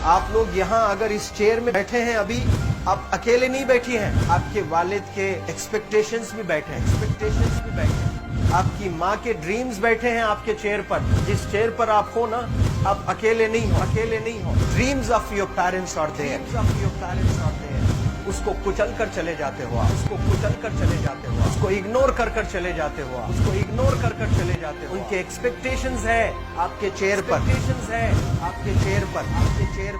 आप लोग यहाँ अगर इस चेयर में बैठे हैं अभी, आप अकेले नहीं बैठी हैं, आपके वालिद के एक्सपेक्टेशंस भी बैठे हैं, आपकी माँ के ड्रीम्स बैठे हैं आपके चेयर पर। जिस चेयर पर आप हो ना, आप अकेले नहीं हो। Dreams of your parents are there, उसको कुचल कर चले जाते हो आप, उसको इग्नोर कर चले जाते हो उनके एक्सपेक्टेशंस है आपके चेयर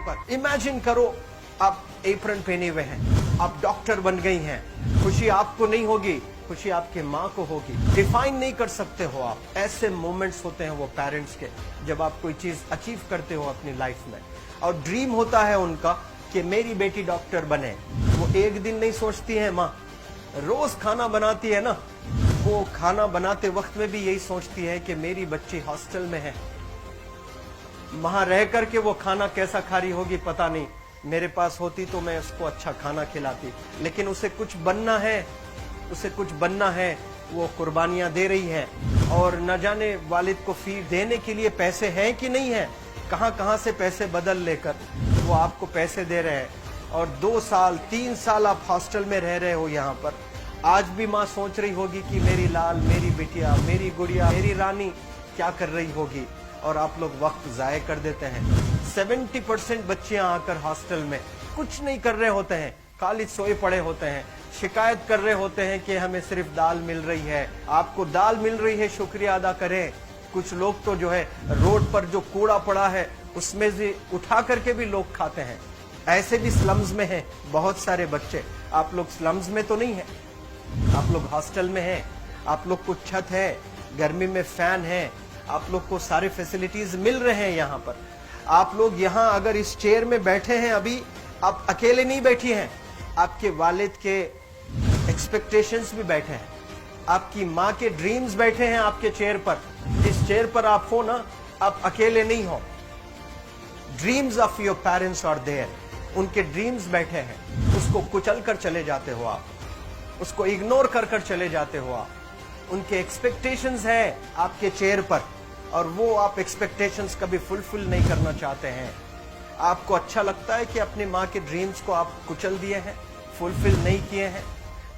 पर। इमेजिन करो आप एप्रन पहने हुए हैं, आप डॉक्टर बन गई हैं, खुशी आपको नहीं होगी, खुशी आपके माँ को होगी। डिफाइन नहीं कर सकते हो आप। ऐसे मोमेंट्स होते हैं वो पेरेंट्स के, जब आप कोई चीज अचीव करते हो अपनी लाइफ में, और ड्रीम होता है उनका कि मेरी बेटी डॉक्टर बने। वो एक दिन नहीं सोचती है माँ, रोज खाना बनाती है ना, वो खाना बनाते वक्त में भी यही सोचती है कि मेरी बच्ची हॉस्टल में है, वहां रह करके वो खाना कैसा खा रही होगी पता नहीं, मेरे पास होती तो मैं उसको अच्छा खाना खिलाती। लेकिन उसे कुछ बनना है, वो कुर्बानियां दे रही है, और न जाने वालिद को फी देने के लिए पैसे हैं कि नहीं है, कहां से पैसे बदल लेकर वो आपको पैसे दे रहे हैं। और 2 साल 3 साल आप हॉस्टल में रह रहे हो यहाँ पर। आज भी माँ सोच रही होगी कि मेरी लाल, मेरी बिटिया, मेरी गुड़िया, मेरी रानी क्या कर रही होगी, और आप लोग वक्त जाये कर देते हैं। 70% बच्चियां आकर हॉस्टल में कुछ नहीं कर रहे होते हैं, खाली सोए पड़े होते हैं, शिकायत कर रहे होते हैं कि हमें सिर्फ दाल मिल रही है। आपको दाल मिल रही है, शुक्रिया अदा करें। कुछ लोग तो जो है रोड पर जो कूड़ा पड़ा है उसमें से उठा करके भी लोग खाते हैं। ऐसे भी स्लम्स में हैं बहुत सारे बच्चे। आप लोग स्लम्स में तो नहीं है, आप लोग हॉस्टल में हैं, आप लोग को छत है, गर्मी में फैन है, आप लोग को सारे फैसिलिटीज मिल रहे हैं यहाँ पर। आप लोग यहाँ अगर इस चेयर में बैठे हैं अभी, आप अकेले नहीं बैठी हैं, आपके वालिद के एक्सपेक्टेशंस भी बैठे हैं, आपकी माँ के ड्रीम्स बैठे हैं आपके चेयर पर। जिस चेयर पर आप हो ना, आप अकेले नहीं हो। Dreams of your parents are there, उनके ड्रीम्स बैठे हैं, उसको कुचल कर चले जाते हो आप, उसको इग्नोर कर चले जाते हो आप। उनके एक्सपेक्टेशंस है आपके चेयर पर, और वो आप एक्सपेक्टेशंस कभी फुलफिल नहीं करना चाहते हैं। आपको अच्छा लगता है कि अपनी माँ के ड्रीम्स को आप कुचल दिए हैं, फुलफिल नहीं किए हैं।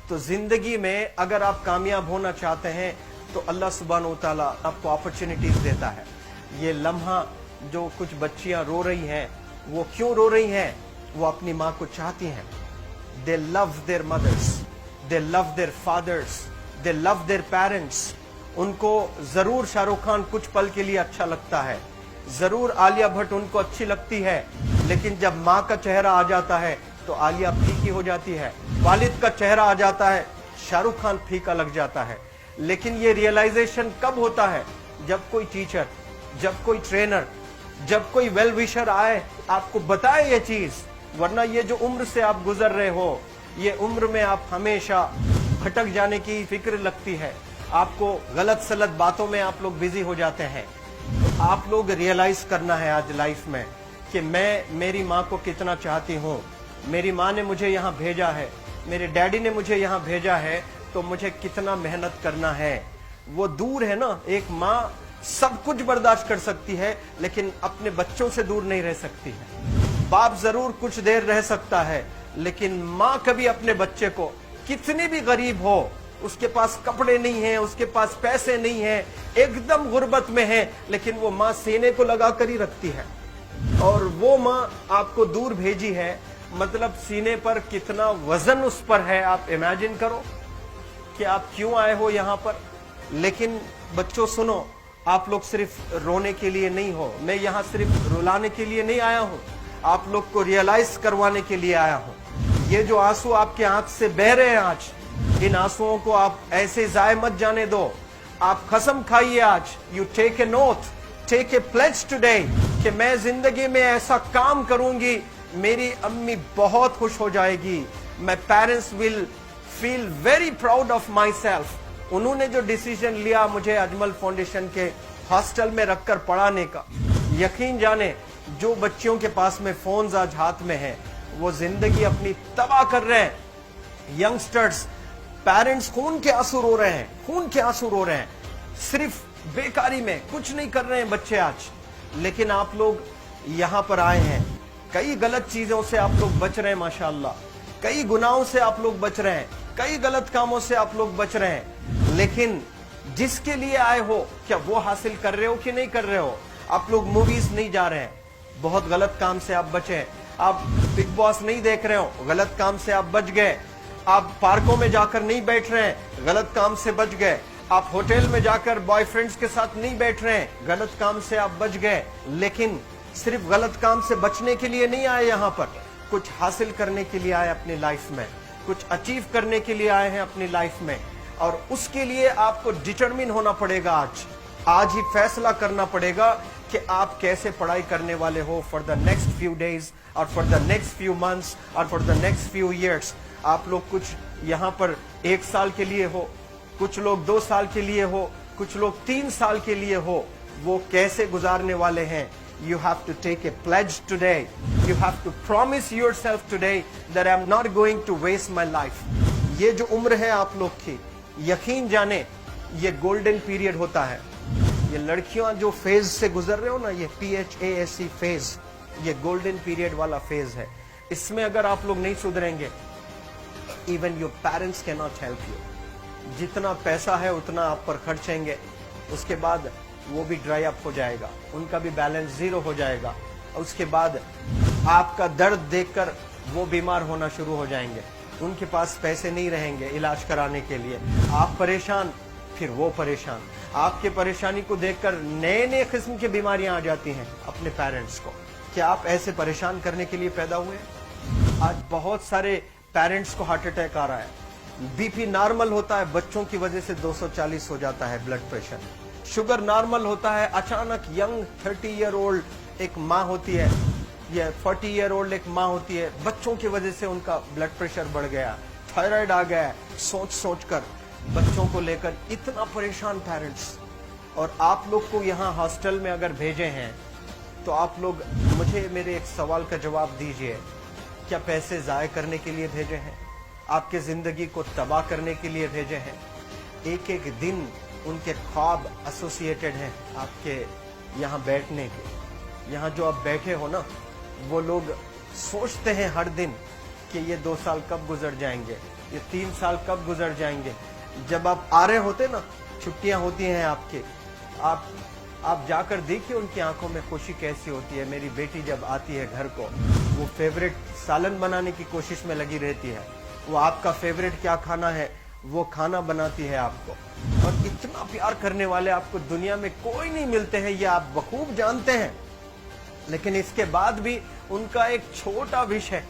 तो जिंदगी में अगर आप कामयाब होना चाहते हैं तो अल्लाह सुब्हानहू व तआला आपको अपॉर्चुनिटीज देता है। ये लम्हा जो कुछ बच्चियां रो रही हैं, वो क्यों रो रही हैं? वो अपनी माँ को चाहती हैं। They love their mothers, they love their fathers, they love their parents. उनको जरूर शाहरुख खान कुछ पल के लिए अच्छा लगता है, जरूर आलिया भट्ट उनको अच्छी लगती है, लेकिन जब माँ का चेहरा आ जाता है तो आलिया फीकी हो जाती है। वालिद का चेहरा आ जाता है, शाहरुख खान फीका लग जाता है। लेकिन ये रियलाइजेशन कब होता है? जब कोई टीचर, जब कोई ट्रेनर, जब कोई वेल विशर आए, आपको बताए ये चीज। वरना ये जो उम्र से आप गुजर रहे हो, ये उम्र में आप हमेशा भटक जाने की फिक्र लगती है, आपको गलत सलत बातों में आप लोग बिजी हो जाते हैं। तो आप लोग रियलाइज करना है आज लाइफ में कि मैं मेरी माँ को कितना चाहती हूँ। मेरी माँ ने मुझे यहाँ भेजा है, मेरे डैडी ने मुझे यहाँ भेजा है, तो मुझे कितना मेहनत करना है। वो दूर है ना, एक माँ सब कुछ बर्दाश्त कर सकती है, लेकिन अपने बच्चों से दूर नहीं रह सकती है। बाप जरूर कुछ देर रह सकता है, लेकिन माँ कभी अपने बच्चे को, कितनी भी गरीब हो, उसके पास कपड़े नहीं है, उसके पास पैसे नहीं है, एकदम गुर्बत में है, लेकिन वो माँ सीने को लगा कर ही रखती है। और वो माँ आपको दूर भेजी है, मतलब सीने पर कितना वजन उस पर है। आप इमेजिन करो कि आप क्यों आए हो यहाँ पर। लेकिन बच्चों सुनो, आप लोग सिर्फ रोने के लिए नहीं हो, मैं यहाँ सिर्फ रुलाने के लिए नहीं आया हूँ, आप लोग को रियलाइज करवाने के लिए आया हूँ। ये जो आंसू आपके आंख से बह रहे हैं आज, इन आंसुओं को आप ऐसे जाए मत जाने दो। आप कसम खाइए आज, you take a note, take a pledge today, कि मैं जिंदगी में ऐसा काम करूंगी, मेरी अम्मी बहुत खुश हो जाएगी। My parents will feel very proud of my self. उन्होंने जो डिसीजन लिया मुझे अजमल फाउंडेशन के हॉस्टल में रखकर पढ़ाने का, यकीन जाने जो बच्चियों के पास में फोन्स आज हाथ में हैं, वो जिंदगी अपनी तबाह कर रहे हैं। यंगस्टर्स, पेरेंट्स खून के आंसू रो रहे हैं, खून के आंसू रो रहे हैं, सिर्फ बेकारी में कुछ नहीं कर रहे हैं बच्चे आज। लेकिन आप लोग यहाँ पर आए हैं, कई गलत चीजों से आप लोग बच रहे हैं माशाअल्लाह, कई गुनाहों से आप लोग बच रहे हैं, कई गलत कामों से आप लोग बच रहे हैं, लेकिन जिसके लिए आए हो क्या वो हासिल कर रहे हो कि नहीं कर रहे हो? आप लोग मूवीज नहीं जा रहे हैं, बहुत गलत काम से आप बचे हैं। आप बिग बॉस नहीं देख रहे हो, गलत काम से आप बच गए। आप पार्कों में जाकर नहीं बैठ रहे हैं, गलत काम से बच गए। आप होटल में जाकर बॉयफ्रेंड्स के साथ नहीं बैठ रहे हैं, गलत काम से आप बच गए। लेकिन सिर्फ गलत काम से बचने के लिए नहीं आए यहाँ पर, कुछ हासिल करने के लिए आए अपनी लाइफ में, कुछ अचीव करने के लिए आए हैं अपनी लाइफ में। और उसके लिए आपको डिटरमिन होना पड़ेगा। आज ही फैसला करना पड़ेगा कि आप कैसे पढ़ाई करने वाले हो for the next few days और for the next few months और for the next few years. आप लोग कुछ यहाँ पर 1 साल के लिए हो, कुछ लोग 2 साल के लिए हो, कुछ लोग 3 साल के लिए हो, वो कैसे गुजारने वाले हैं? You have to take a pledge today. You have to promise yourself today that I'm not going to waste my life. ये जो उम्र है आप लोग की, यकीन जाने ये गोल्डन पीरियड होता है। ये लड़कियां जो फेज से गुजर रहे हो ना, ये PHASE फेज, ये गोल्डन पीरियड वाला फेज है। इसमें अगर आप लोग नहीं सुधरेंगे, even your parents can not help you. जितना पैसा है उतना आप पर खर्चेंगे, उसके बाद वो भी ड्राई अप हो जाएगा, उनका भी बैलेंस जीरो हो जाएगा। उसके बाद आपका दर्द देखकर वो बीमार होना शुरू हो जाएंगे, उनके पास पैसे नहीं रहेंगे इलाज कराने के लिए। आप परेशान, फिर वो परेशान। आपके परेशानी को देखकर नए नए किस्म की बीमारियां आ जाती हैं अपने पेरेंट्स को। क्या आप ऐसे परेशान करने के लिए पैदा हुए? आज बहुत सारे पेरेंट्स को हार्ट अटैक आ रहा है, बीपी नॉर्मल होता है, बच्चों की वजह से 240 हो जाता है ब्लड प्रेशर। शुगर नॉर्मल होता है, अचानक यंग 30 ईयर ओल्ड एक माँ होती है या 40 ईयर ओल्ड एक माँ होती है, बच्चों की वजह से उनका ब्लड प्रेशर बढ़ गया, थायराइड आ गया। सोच सोच कर बच्चों को लेकर इतना परेशान पेरेंट्स। और आप लोग को यहाँ हॉस्टल में अगर भेजे हैं तो आप लोग मुझे मेरे एक सवाल का जवाब दीजिए, क्या पैसे जाया करने के लिए भेजे हैं? आपके जिंदगी को तबाह करने के लिए भेजे हैं? एक एक दिन उनके ख्वाब एसोसिएटेड हैं आपके यहाँ बैठने के। यहाँ जो आप बैठे हो ना, वो लोग सोचते हैं हर दिन कि ये 2 साल कब गुजर जाएंगे, ये 3 साल कब गुजर जाएंगे। जब आप आ रहे होते ना, छुट्टियां होती हैं आपके, आप जाकर देखिए उनकी आंखों में खुशी कैसी होती है। मेरी बेटी जब आती है घर को, वो फेवरेट सालन बनाने की कोशिश में लगी रहती है, वो आपका फेवरेट क्या खाना है वो खाना बनाती है आपको। और इतना प्यार करने वाले आपको दुनिया में कोई नहीं मिलते हैं, ये आप बखूब जानते हैं। लेकिन इसके बाद भी उनका एक छोटा विश है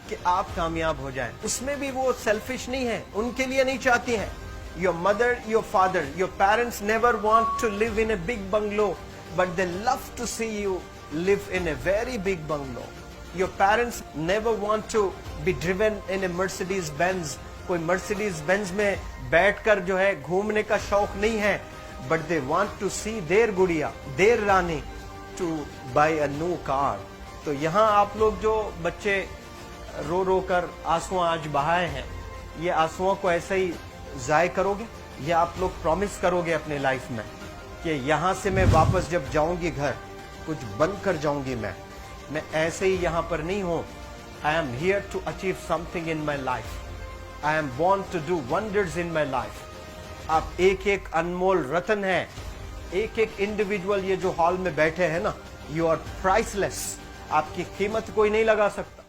कि आप कामयाब हो जाएं। उसमें भी वो सेल्फिश नहीं है, उनके लिए नहीं चाहती हैं। Your mother, your father, your parents never want to live in a big bungalow, but they love to see you live in a very big bungalow. Your parents never want to be driven in a Mercedes Benz. कोई Mercedes Benz में बैठकर जो है घूमने का शौक नहीं है, but they want to see their गुड़िया, their Rani to buy a new car. तो यहाँ आप लोग जो बच्चे रो रो कर आंसू आज बहाए हैं, ये आंसुओं को ऐसे ही जाय करोगे या आप लोग प्रॉमिस करोगे अपने लाइफ में कि यहाँ से मैं वापस जब जाऊंगी घर, कुछ बनकर जाऊंगी। मैं ऐसे ही यहाँ पर नहीं हूँ। I am here to achieve something in my life. I am born to do wonders in my life. आप एक एक अनमोल रतन है, एक एक इंडिविजुअल ये जो हॉल में बैठे हैं ना, यू आर प्राइसलेस। आपकी कीमत कोई नहीं लगा सकता।